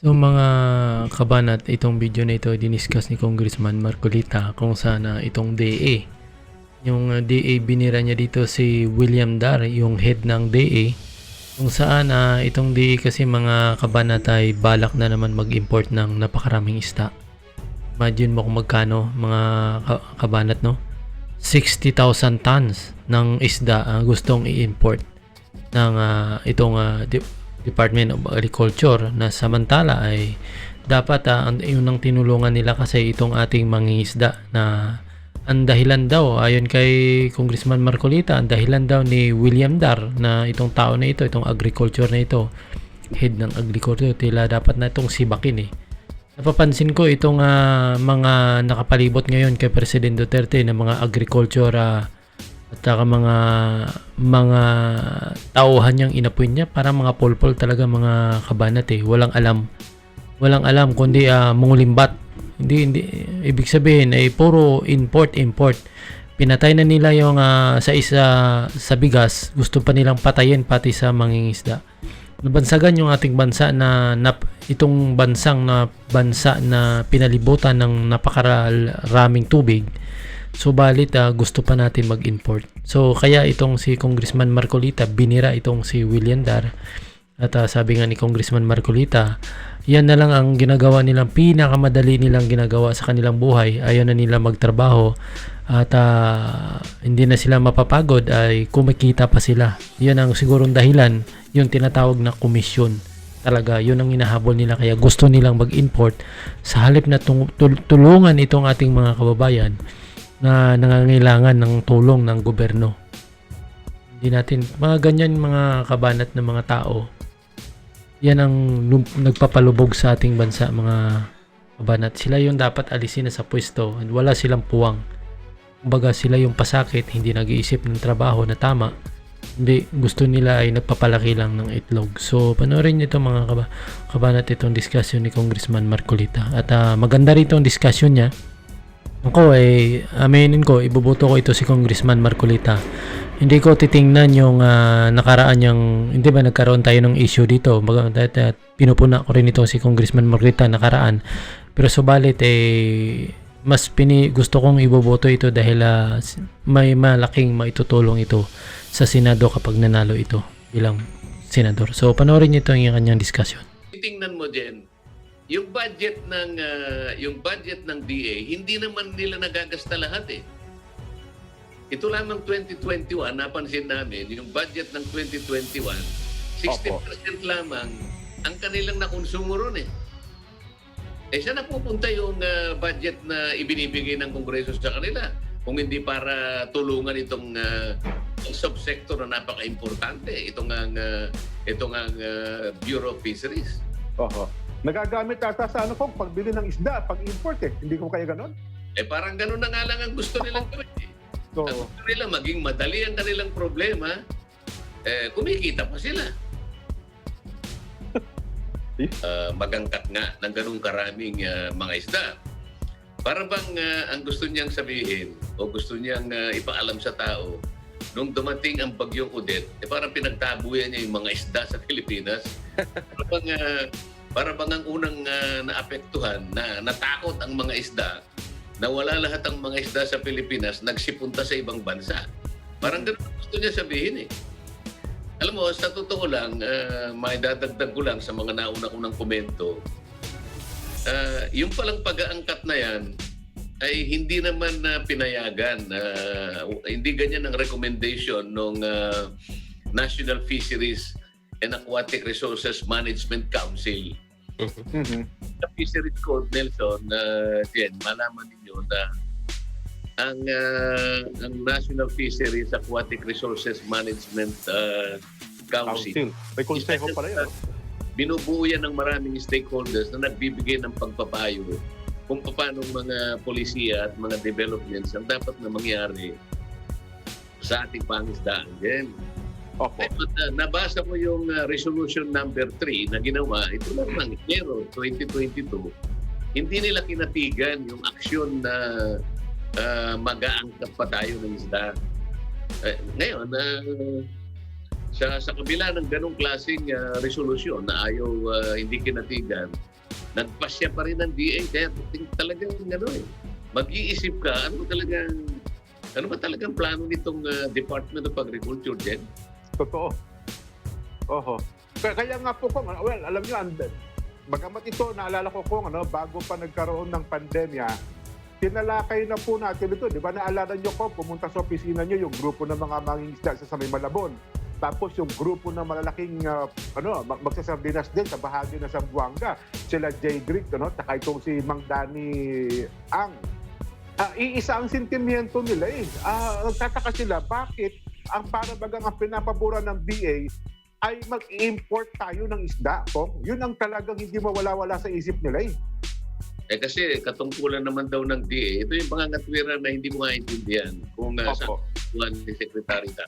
So mga kabanat, itong video na ito diniscuss ni Congressman Marcolita kung saan itong DA. Yung DA binira niya dito si William Dar, yung head ng DA. Kung saan itong DA kasi mga kabanat ay balak na naman mag-import ng napakaraming isda. Imagine mo kung magkano mga kabanat, no? 60,000 tons ng isda gustong i-import ng Department of Agriculture, na samantala ay dapat yun ang tinulungan nila kasi itong ating mangingisda, na ang dahilan daw ayon kay Congressman Marcolita, ang dahilan daw ni William Dar na itong tao na ito, itong agriculture na ito, head ng agriculture, tila dapat na itong sibakin eh. Napapansin ko itong mga nakapalibot ngayon kay President Duterte na mga agriculture at saka mga tauhan niyang inapoy niya, para mga polpol talaga mga kabanat eh. Walang alam kundi mungulimbat. Hindi ibig sabihin ay puro import. Pinatay na nila yung sa bigas, gusto pa nilang patayin pati sa mangingisda. Nabansagan yung ating bansa na itong bansa na pinalibutan ng napakaraming tubig. Subalit gusto pa natin mag-import. So kaya itong si Congressman Marcolita binira itong si William Dar. At sabi nga ni Congressman Marcolita, yan na lang ang ginagawa nilang, pinakamadali nilang ginagawa sa kanilang buhay. Ayaw na nila magtrabaho at hindi na sila mapapagod, ay kumikita pa sila. Yan ang sigurong dahilan, yung tinatawag na komisyon. Talaga, yun ang hinahabol nila, kaya gusto nilang mag-import sa halip na tulungan itong ating mga kababayan na nangangailangan ng tulong ng gobyerno. Hindi natin, mga ganyan mga kabanat na mga tao, yan ang nagpapalubog sa ating bansa mga kabanat. Sila yung dapat alisin na sa pwesto, wala silang puwang. Kumbaga sila yung pasakit, hindi nag-iisip ng trabaho na tama. Hindi, gusto nila ay nagpapalaki lang ng itlog. So panoorin nyo ito mga kabanat, itong discussion ni Congressman Marcolita. At maganda rito ang discussion niya. Ako ay aminin ko, ibuboto ko ito si Congressman Marcolita. Hindi ko titingnan yung nakaraan niyang, hindi ba nagkaroon tayo ng issue dito. Pinupuna ko rin ito si Congressman Marcolita nakaraan. Pero subalit mas gusto kong iboboto ito dahil may malaking maitutulong ito sa Senado kapag nanalo ito bilang senador. So panoorin niyo ito yung kanyang discussion. Tingnan mo din, yung budget ng DA, hindi naman nila nagagasta lahat eh. Ito lang ng 2021, napansin namin, yung budget ng 2021, 60% lamang ang kanilang nakonsumo ron eh. Saan napupunta yung budget na ibinibigay ng Kongreso sa kanila? Kung hindi para tulungan itong subsector na napaka-importante, itong Bureau of Fisheries. Oho. Nagagamit ata sa pagbili ng isda, pag-import eh. Hindi ko kaya ganon? Parang ganon na nga lang ang gusto nilang gawin eh. So, ang gusto nila maging madali ang kanilang problema, kumikita pa sila. Magangkat nga ng ganung karaming mga isda. Para bang ang gusto niyang sabihin o gusto niyang ipaalam sa tao, nung dumating ang bagyong Odette, parang pinagtabuyan niya yung mga isda sa Pilipinas. Para bang ang unang naapektuhan, na natakot ang mga isda, nawala lahat ang mga isda sa Pilipinas, nagsipunta sa ibang bansa. Parang ganun gusto niya sabihin eh. Alam mo, sa totoo lang, may dadagdag ko lang sa mga nauna-unang komento, yung palang pag-aangkat na yan ay hindi naman pinayagan. Hindi ganyan ang recommendation ng National Fisheries and Aquatic Resources Management Council. Sa Fisheries Code, Nelson, malaman ninyo na ang National Fisheries Aquatic Resources Management Council. May konseho pala yun. Binubuo yan ng maraming stakeholders na nagbibigay ng pagpapayo kung paano mga polisiya at mga developments ang dapat na mangyari sa ating pangisdaan din. Nabasa mo yung resolution number 3 na ginawa, ito lang ng Enero 2022. Hindi nila kinatigan yung aksyon na mag-aangkat pa tayo ng isda. Ngayon, sa kabila ng ganong klaseng resolusyon na ayaw hindi kinatigan, nagpasya pa rin ng DA. Kaya talagang mag-iisip ka, ano ba talagang plano nitong Department of Agriculture, Jen? Totoo. Oho. Kaya nga po kung, well, alam nyo, bagamat ito, naalala ko kung bago pa nagkaroon ng pandemya, tinalakay na po natin ito. Di ba naalala nyo ko, pumunta sa opisina nyo yung grupo ng mga mangingisda sa May Malabon. Tapos yung grupo ng malalaking magsasardinas din sa bahagi ng Zamboanga. Sila Jay Greek, saka itong si Mang Danny Ang. Iisa ang sentimiento nila eh. Nagtataka sila, bakit ang parabagang ang pinapabura ng DA ay mag-import tayo ng isda, Kong? Yun ang talagang hindi mawala-wala sa isip nila eh. Kasi katungkulan naman daw ng DA, ito yung pangangatwiran na hindi mo maintindihan kung saan ni Secretary ka.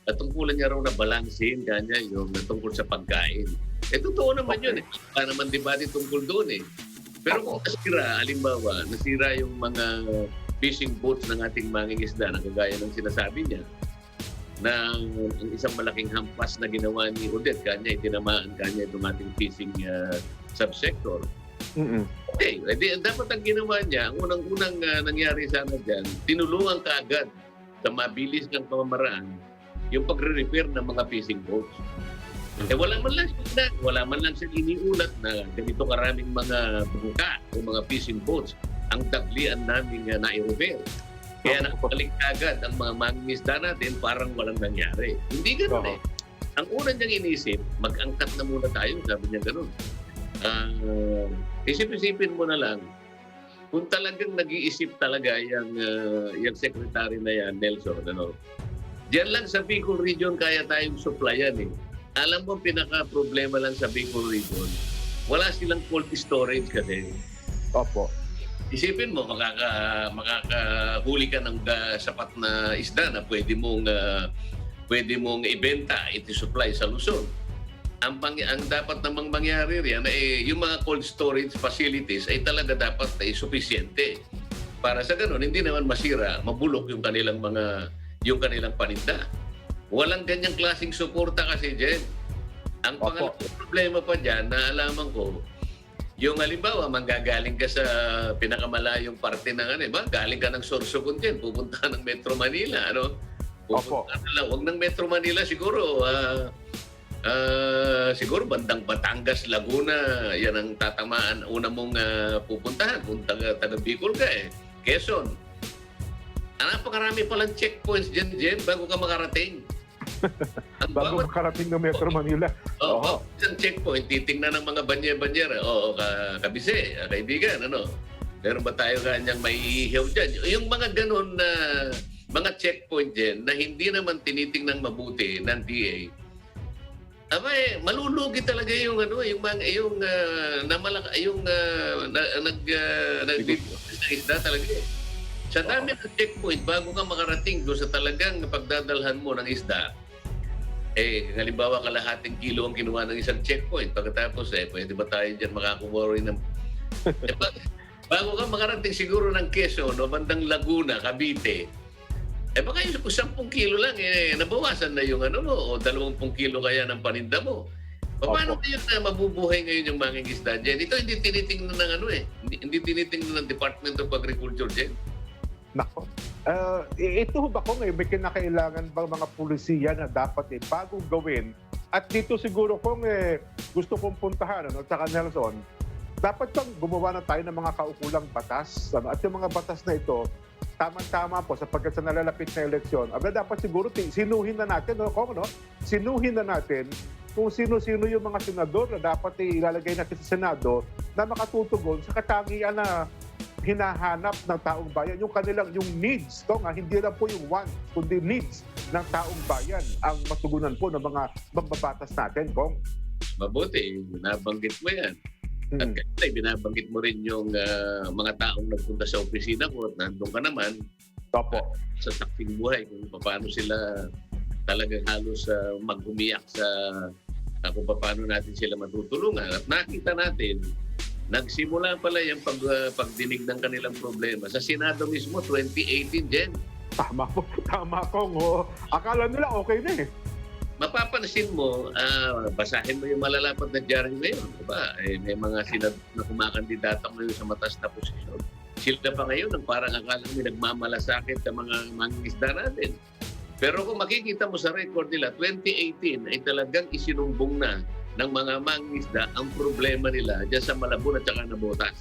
Katungkulan niya raw na balansin kanya yung tungkol sa pagkain. Totoo naman yun eh. Para naman debate tungkol doon eh. Pero kung nasira yung mga fishing boats ng ating mangingisda na kagaya ng sinasabi niya, na ang isang malaking hampas na ginawa ni Odette, kanya itinamaan kanya itong ating fishing subsector. Okay, dapat ang ginawa niya, ang unang-unang nangyari sana dyan, tinulungan kaagad sa mabilis ng pamamaraan yung pagre-repair ng mga fishing boats. Wala man lang siya iniulat na ganito karaming mga bangka o mga fishing boats ang daglian namin na-i-repair. Kaya nakabalik agad ang mga mangingisda natin parang walang nangyari. Hindi ganoon eh. Ang una niyang inisip, mag-angkat na muna tayo, sabi niya ganoon. Isip-isipin mo na lang, kung talagang nag-iisip talaga yung secretary na yan, Nelson, diyan lang sa Bicol Region kaya tayong supplyan eh. Alam mo, pinaka-problema lang sa Bicol Region, wala silang cold storage kasi. Opo. Isipin mo, makakahuli ka ng sapat na isda na pwede mong ibenta, iti-supply sa Luzon. Ang dapat namang mangyari riyan yung mga cold storage facilities ay talaga dapat ay sufisyente. Para sa ganun, hindi naman masira, mabulok yung kanilang paninda. Walang ganyang klaseng suporta kasi, Jen. Ang pangalawang problema pa dyan, naalaman ko, yung halimbawa, manggagaling ka sa pinakamalayong parte ng galing ka ng Sorsogon dyan, pupunta ka ng Metro Manila, Pupunta ka lang, huwag ng Metro Manila siguro, siguro bandang Batangas, Laguna, yan ang tatamaan, una mong pupuntahan kung taga Bicol ka Quezon. Napakarami palang checkpoints dyan, bago ka makarating. Bago makarating ng Metro Manila. Isang checkpoint, titingnan ng mga banyer-banyer. Kabise, kaibigan, meron ba tayo kanyang maiihaw dyan? Yung mga ganun na mga checkpoint dyan na hindi naman tinitingnan mabuti ng DA, malulugi talaga yung isda talaga Sa dami ng checkpoint, bago ka makarating doon sa talagang pagdadalhan mo ng isda, halimbawa kalahating kilo ang kinuha ng isang checkpoint. Pagkatapos, pwede ba tayo dyan makakuha rin ng... bago ka makarating siguro ng Quezon o bandang Laguna, Cavite, baka yung 10 kilo lang, nabawasan na yung o 20 kilo kaya ng paninda mo. Paano kayo na mabubuhay ngayon yung mangingisda dyan? Ito hindi tinitingnan ng hindi tinitingnan ng Department of Agriculture dyan. Nako. Ito ba kung may kinakailangan bang mga pulisiya na dapat bagong gawin? At dito siguro kung gusto kong puntahan, tsaka Nelson, dapat bang gumawa na tayo ng mga kaukulang batas? At yung mga batas na ito, tama-tama po sapagkat sa nalalapit na eleksyon, dapat siguro sinuhin na natin, sinuhin na natin kung sino-sino yung mga senador na dapat ilalagay natin sa Senado na makatutugon sa katangian na hinahanap ng taong bayan, yung needs, hindi lang po yung wants, kundi needs ng taong bayan ang matugunan po ng mga mambabatas natin, Kong. Mabuti, binabanggit mo yan. At kasi binabanggit mo rin yung mga taong nagpunta sa opisina ko at nandun ka naman sa saksing buhay kung paano sila talagang halos mag-umiyak sa kung paano natin sila matutulungan. At nakita natin, nagsimula pala yung pagdinig ng kanilang problema. Sa Senado mismo, 2018, Jen. Tama po, Kong. Akala nila okay na mapapansin mo, basahin mo yung malalapad na dyaryo ngayon, diba? May mga senador na kumakandidata ngayon sa mataas na posisyon. Sila pa ngayon ang parang akala may nagmamalasakit sa mga mangingisda natin. Pero kung makikita mo sa record nila, 2018 ay talagang isinumbong na ng mga mangingisda ang problema nila dyan sa Malabon at saka Nabotas.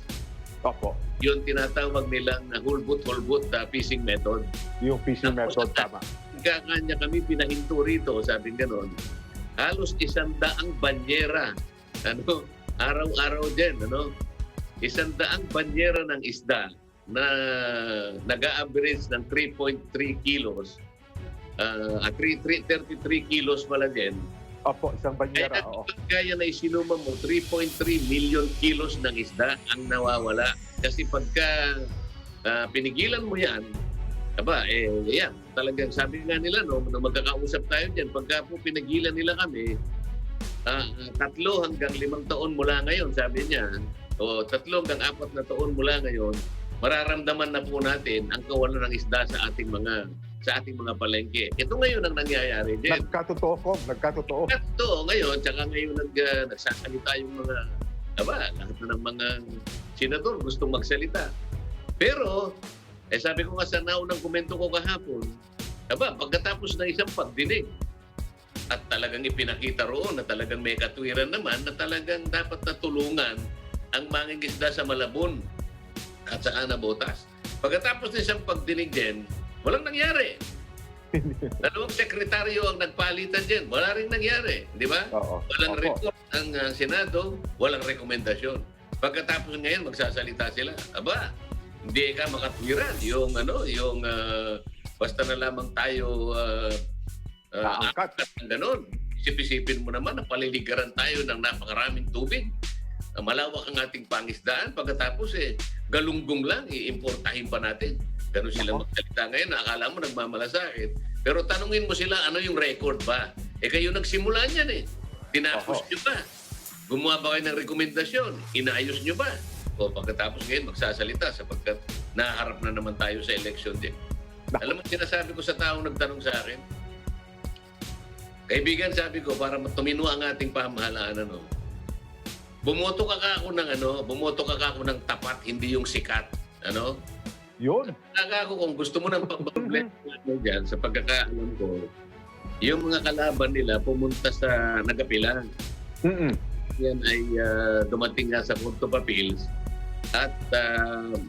Opo. Yun tinatawag nilang hulbut-hulbut fishing method. Yung fishing Tapos, method, tama. Kanya kami pinahinto rito, sabi gano'n. Halos 100 banyera. Araw-araw din, 100 banyera ng isda na nag-a-average ng 3.3 kilos. 33 kilos pala din. Opo, isang banyera. Oo. Kaya na isinuma mo, 3.3 million kilos ng isda ang nawawala. Kasi pagka pinigilan mo yan, yan, talagang sabi nga nila, na magkakausap tayo dyan, pagka po pinagilan nila kami, 3 hanggang 5 taon mula ngayon, sabi niya, o 3 hanggang 4 na taon mula ngayon, mararamdaman na po natin ang kawalan ng isda sa ating mga palengke. Ito ngayon ang nangyayari din. Nagkatotoo ko, nagkatotoo. Ito ngayon, tsaka ngayon nagsasalita yung mga, lahat na ng mga senador gustong magsalita. Pero, sabi ko nga sa naunang komento ko kahapon, pagkatapos ng isang pagdinig, at talagang ipinakita roon na talagang may katwiran naman na talagang dapat natulungan ang mangingisda sa Malabon at sa Nabotas. Pagkatapos ng isang pagdinig din, walang nangyari. 2 sekretaryo ang nagpalitan dyan. Wala rin nangyari. Di ba? Oo. Walang Opo. report ang Senado, walang rekomendasyon. Pagkatapos ngayon, magsasalita sila. Hindi ka makatwiran. Basta na lamang tayo Naangkat. Ganon. Isip-isipin mo naman na paliligaran tayo ng napakaraming tubig. Malawak ang ating pangisdaan. Pagkatapos galunggong lang, iimportahin pa natin. Ganun sila magsalita ngayon. Akala mo nagmamalasakit. Pero tanungin mo sila, ano yung record ba? Kayo nagsimula niyan Tinapos nyo ba? Gumawa ba kayo ng rekomendasyon? Inaayos nyo ba? O pagkatapos ngayon magsasalita sapagkat naharap na naman tayo sa election din. Alam mo, sinasabi ko sa taong nagtanong sa akin, kaibigan, sabi ko, para tumino ang ating pamahalaan, bumoto ka ako ng tapat, hindi yung sikat. Yun. Ako kung gusto mo ng pag-problema dyan, sa pagkakaalam ko, yung mga kalaban nila pumunta sa nagapilan. Yan ay dumating nga sa Court of Appeals at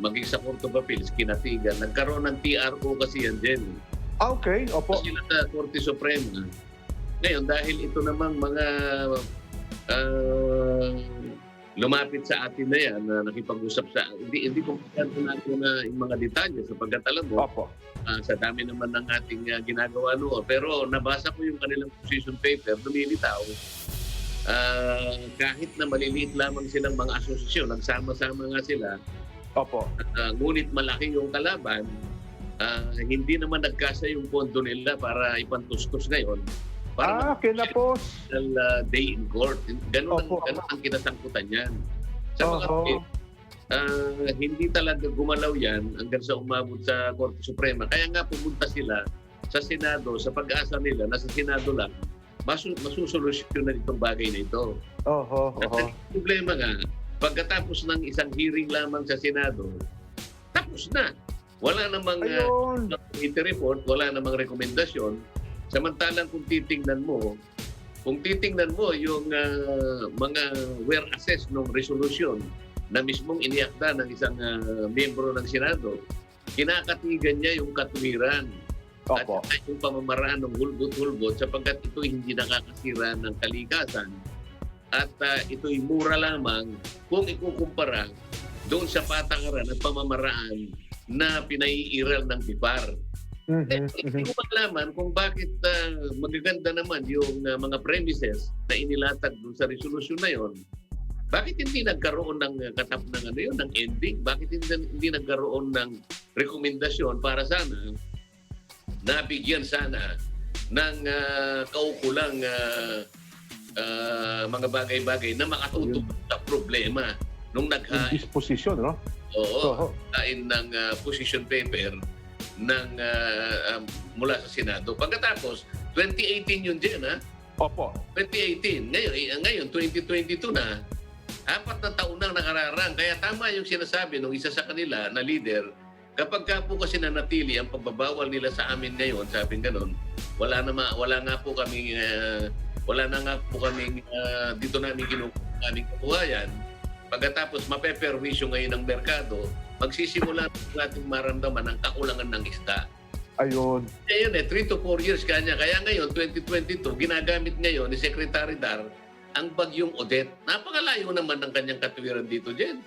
maging sa Court of Appeals, kinatigan. Nagkaroon ng TRO kasi yan din. Okay, opo. Sila sa Korte Suprema. Ngayon, dahil ito namang mga lumapit sa atin na yan, na nakipag-usap sa... Hindi ko natin na yung mga detalye sapagkat alam mo, Opo. sa dami naman ng ating ginagawa noon. Pero nabasa ko yung kanilang position paper, lumilitaw. Kahit na maliliit lamang silang mga asosasyon, nagsama-sama nga sila, Opo. ngunit malaki yung kalaban, hindi naman nagkasa yung pondo nila para ipantustos ngayon. Para kinapos. day in court. Ganun ang kinasangkutan yan. Sa mga hindi talaga gumalaw yan hanggang sa umabot sa Korte Suprema. Kaya nga pumunta sila sa Senado, sa pag-asa nila na sa Senado lang, masusolusyonan itong bagay na ito. At ang problema nga, pagkatapos ng isang hearing lamang sa Senado, tapos na. Wala namang committee report, wala namang rekomendasyon. Samantalang kung titingnan mo yung mga were assessed ng resolution na mismong iniakda ng isang miyembro ng Senado, kinakatigan niya yung katwiran at yung pamamaraan ng hulbot-hulbot sapagkat ito hindi nakakasira ng kalikasan at ito'y mura lamang kung ikukumpara doon sa patakaran at pamamaraan na pinaiiral ng BIPAR. Hindi ko malaman kung bakit magaganda naman yung mga premises na inilatag doon sa resolution na yon. Bakit hindi nagkaroon ng ng ending? Bakit hindi nagkaroon ng rekomendasyon para sana nabigyan sana ng kaukulang mga bagay-bagay na makatutupad sa problema nung disposition, kain ng position paper ng mula sa Senado. Pagkatapos, 2018 yun din, Opo. 2018. Ngayon 2022 na, 4 na taon nang nakararang. Kaya tama yung sinasabi ng isa sa kanila na leader, kapag ka po kasi nanatili ang pagbabawal nila sa amin ngayon, sabi ganun, wala nga po kaming dito namin aming kabuhayan. Pagkatapos mapeperwisyo ngayon ng merkado, magsisimula natin maramdaman ang kakulangan ng isda. Ayun. Ngayon 3 to 4 years kanya. Kaya ngayon, 2022, ginagamit ngayon ni Secretary Dar ang bagyong Odette. Napakalayo naman ng kanyang katwiran dito, Jen.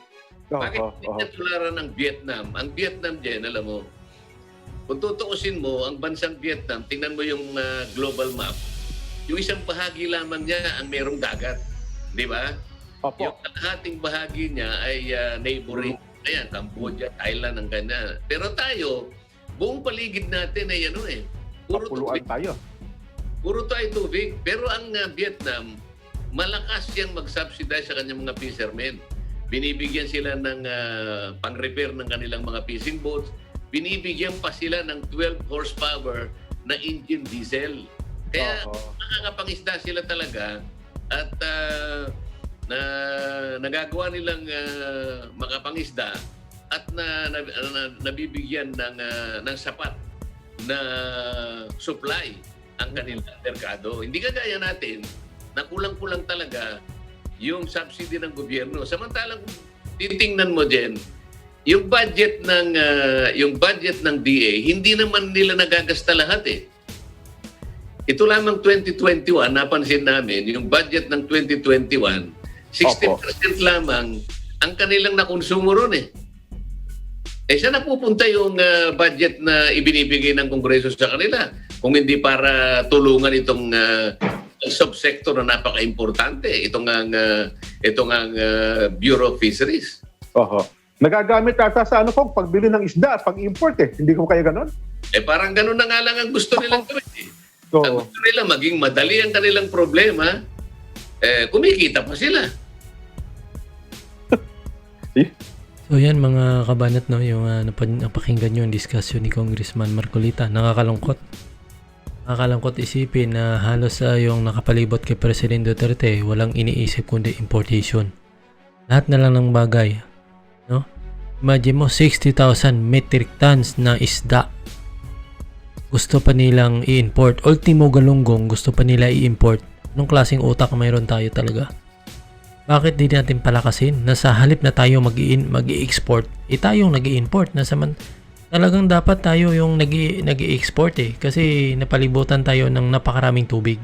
Bakit hindi niya tularan ng Vietnam? Ang Vietnam, Jen, alam mo, kung tutuusin mo, ang bansang Vietnam, tingnan mo yung global map, yung isang bahagi lamang niya ang merong dagat. Di ba? Opo. Yung kalahating bahagi niya ay neighboring. Ayan, Cambodia, Thailand, ang kanya. Pero tayo, buong paligid natin ay puro Kapuluan tubig. tayo. Puro tayo tubig. Pero ang Vietnam, malakas siyang mag-subsidize sa kanyang mga fishermen. Binibigyan sila ng pang-repair ng kanilang mga fishing boats. Binibigyan pa sila ng 12 horsepower na engine diesel. Kaya nakakapangisda sila talaga at nagagawa nilang makapangisda at nabibigyan ng sapat na supply ang kanilang merkado. Hindi kagaya natin na kulang-kulang talaga yung subsidy ng gobyerno. Samantalang titingnan mo din, yung budget ng DA, hindi naman nila nagagasta lahat eh. Ito lamang 2021, napansin namin, yung budget ng 2021, 60% lamang ang kanilang nakonsumo ron eh. Saan napupunta yung budget na ibinibigay ng Kongreso sa kanila? Kung hindi para tulungan itong subsector na napaka-importante, itong Bureau of Fisheries. Nagagamit ata sa pagbili ng isda, pag-import eh. Hindi ko kaya ganon? Parang ganon na nga lang ang gusto nilang gawin eh. Ang gusto nila maging madali ang kanilang problema, kumikita pa sila. So yan mga kabanat, no, yung napakinggan nyo yung discussion ni Congressman Marcolita. Nakakalungkot isipin na halos yung nakapalibot kay President Duterte walang iniisip kundi importation. Lahat na lang ng bagay, no? Imagine mo 60,000 metric tons na isda gusto pa nilang i-import. Ultimo galunggong gusto pa nila i-import. Anong klaseng utak mayroon tayo talaga? Bakit di natin palakasin na sa halip na tayo mag-i-export, tayong nag-i-import na talagang dapat tayo yung nag-i-export eh, kasi napalibutan tayo ng napakaraming tubig.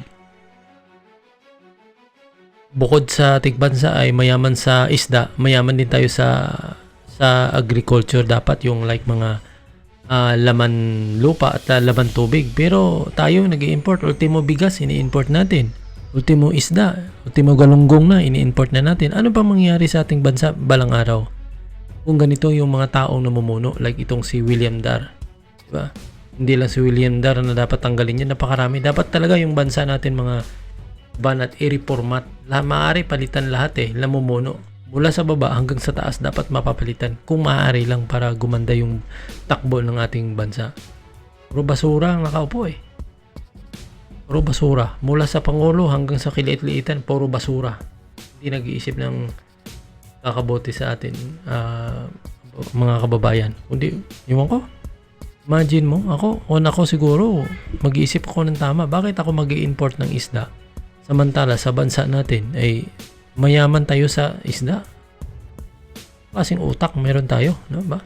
Bukod sa tigbansa ay mayaman sa isda, mayaman din tayo sa agriculture, dapat yung like mga laman lupa at laman tubig. Pero tayo nag-i-import, ultimo bigas ini-import natin. Ultimo isda, ultimo galunggong na ini-import na natin. Ano pa mangyayari sa ating bansa balang araw kung ganito yung mga taong namumuno like itong si William Dar, diba? Hindi lang si William Dar na dapat tanggalin yan, napakarami. Dapat talaga yung bansa natin mga ban at i-reformat. Maaari palitan lahat eh, namumuno. Mula sa baba hanggang sa taas dapat mapapalitan kung maaari lang para gumanda yung takbo ng ating bansa. Puro basura ang nakaupo eh. Puro basura. Mula sa Pangulo hanggang sa kiliit-liitan, puro basura. Hindi nag-iisip ng kakabuti sa atin, mga kababayan. Kundi, iwan ko. Imagine mo, ako siguro, mag-iisip ako ng tama. Bakit ako mag-i-import ng isda? Samantala, sa bansa natin, ay mayaman tayo sa isda. Kasing utak meron tayo, no ba?